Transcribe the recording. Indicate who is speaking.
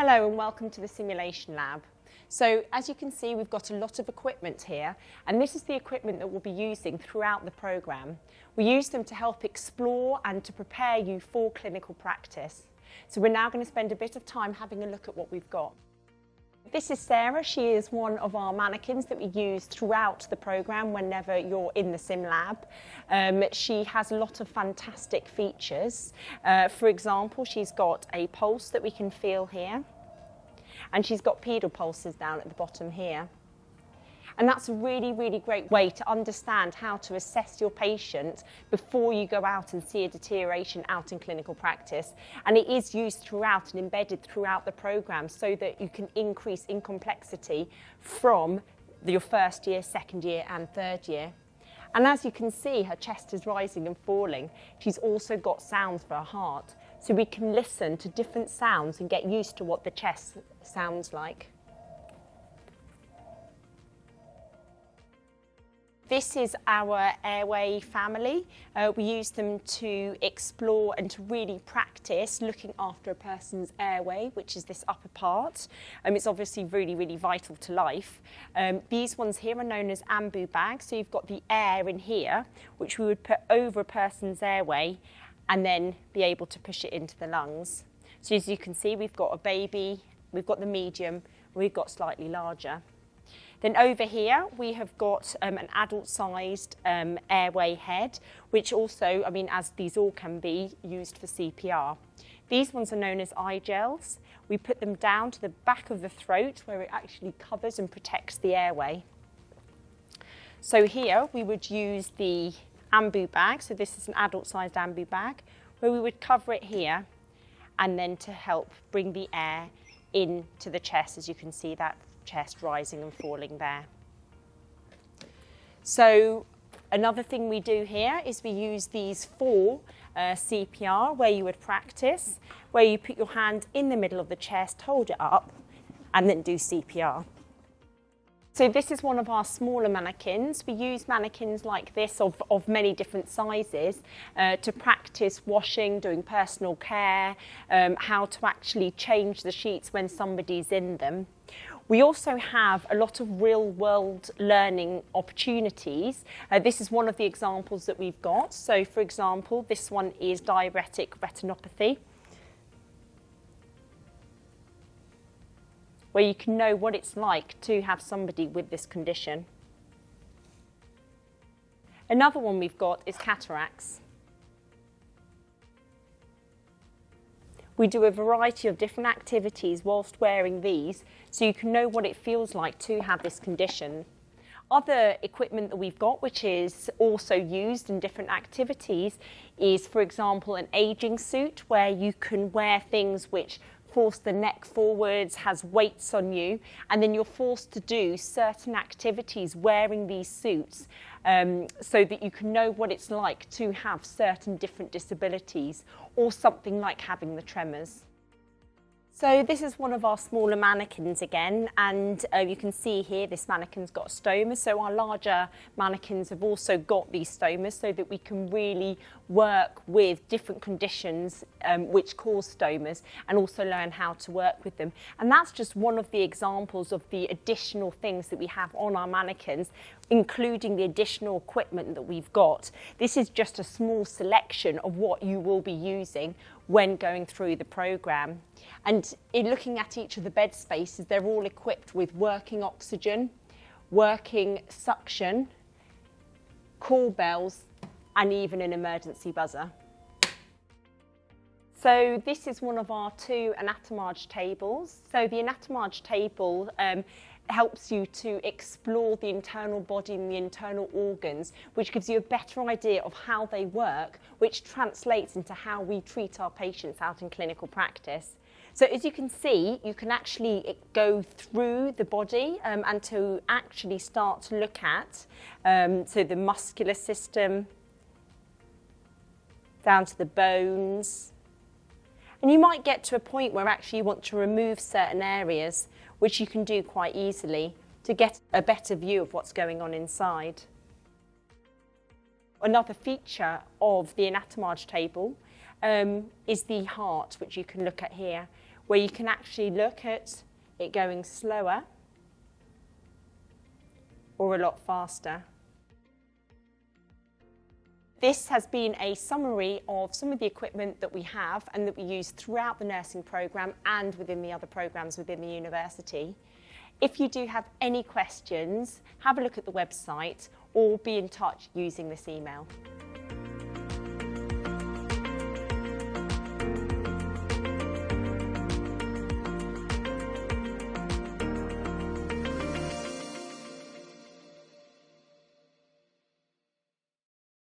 Speaker 1: Hello and welcome to the simulation lab. So as you can see, we've got a lot of equipment here, and this is the equipment that we'll be using throughout the programme. We use them to help explore and to prepare you for clinical practice. So we're now going to spend a bit of time having a look at what we've got. This is Sarah. She is one of our mannequins that we use throughout the programme whenever you're in the sim lab. She has a lot of fantastic features. For example, she's got a pulse that we can feel here, and she's got pedal pulses down at the bottom here. And that's a really, really great way to understand how to assess your patient before you go out and see a deterioration out in clinical practice. And it is used throughout and embedded throughout the programme so that you can increase in complexity from your first year, second year and third year. And as you can see, her chest is rising and falling. She's also got sounds for her heart. So we can listen to different sounds and get used to what the chest sounds like. This is our Airway Family. We use them to explore and to really practice looking after a person's airway, which is this upper part. It's obviously really, really vital to life. These ones here are known as ambu bags. So you've got the air in here, which we would put over a person's airway and then be able to push it into the lungs. So as you can see, we've got a baby, we've got the medium, we've got slightly larger. Then over here, we have got an adult-sized airway head, which also, as these all can be, used for CPR. These ones are known as eye gels. We put them down to the back of the throat where it actually covers and protects the airway. So here, we would use the ambu bag. So this is an adult-sized ambu bag, where we would cover it here and then to help bring the air into the chest, as you can see that chest rising and falling there. So another thing we do here is we use these for CPR, where you would practice, where you put your hand in the middle of the chest, hold it up, and then do CPR. So this is one of our smaller mannequins. We use mannequins like this of many different sizes to practice washing, doing personal care, how to actually change the sheets when somebody's in them. We also have a lot of real-world learning opportunities. This is one of the examples that we've got. So, for example, this one is diabetic retinopathy, where you can know what it's like to have somebody with this condition. Another one we've got is cataracts. We do a variety of different activities whilst wearing these, so you can know what it feels like to have this condition. Other equipment that we've got, which is also used in different activities, is, for example, an aging suit, where you can wear things which force the neck forwards, has weights on you, and then you're forced to do certain activities wearing these suits so that you can know what it's like to have certain different disabilities, or something like having the tremors. So this is one of our smaller mannequins again, and you can see here this mannequin's got a stoma. So our larger mannequins have also got these stomas so that we can really work with different conditions which cause stomas and also learn how to work with them. And that's just one of the examples of the additional things that we have on our mannequins, including the additional equipment that we've got. This is just a small selection of what you will be using when going through the programme. And in looking at each of the bed spaces, they're all equipped with working oxygen, working suction, call bells, and even an emergency buzzer. So this is one of our two anatomage tables. So the anatomage table helps you to explore the internal body and the internal organs, which gives you a better idea of how they work, which translates into how we treat our patients out in clinical practice. So as you can see, you can actually go through the body and to actually start to look at so the muscular system, down to the bones. And you might get to a point where actually you want to remove certain areas, which you can do quite easily to get a better view of what's going on inside. Another feature of the anatomage table is the heart, which you can look at here, where you can actually look at it going slower or a lot faster. This has been a summary of some of the equipment that we have and that we use throughout the nursing programme and within the other programmes within the university. If you do have any questions, have a look at the website or be in touch using this email.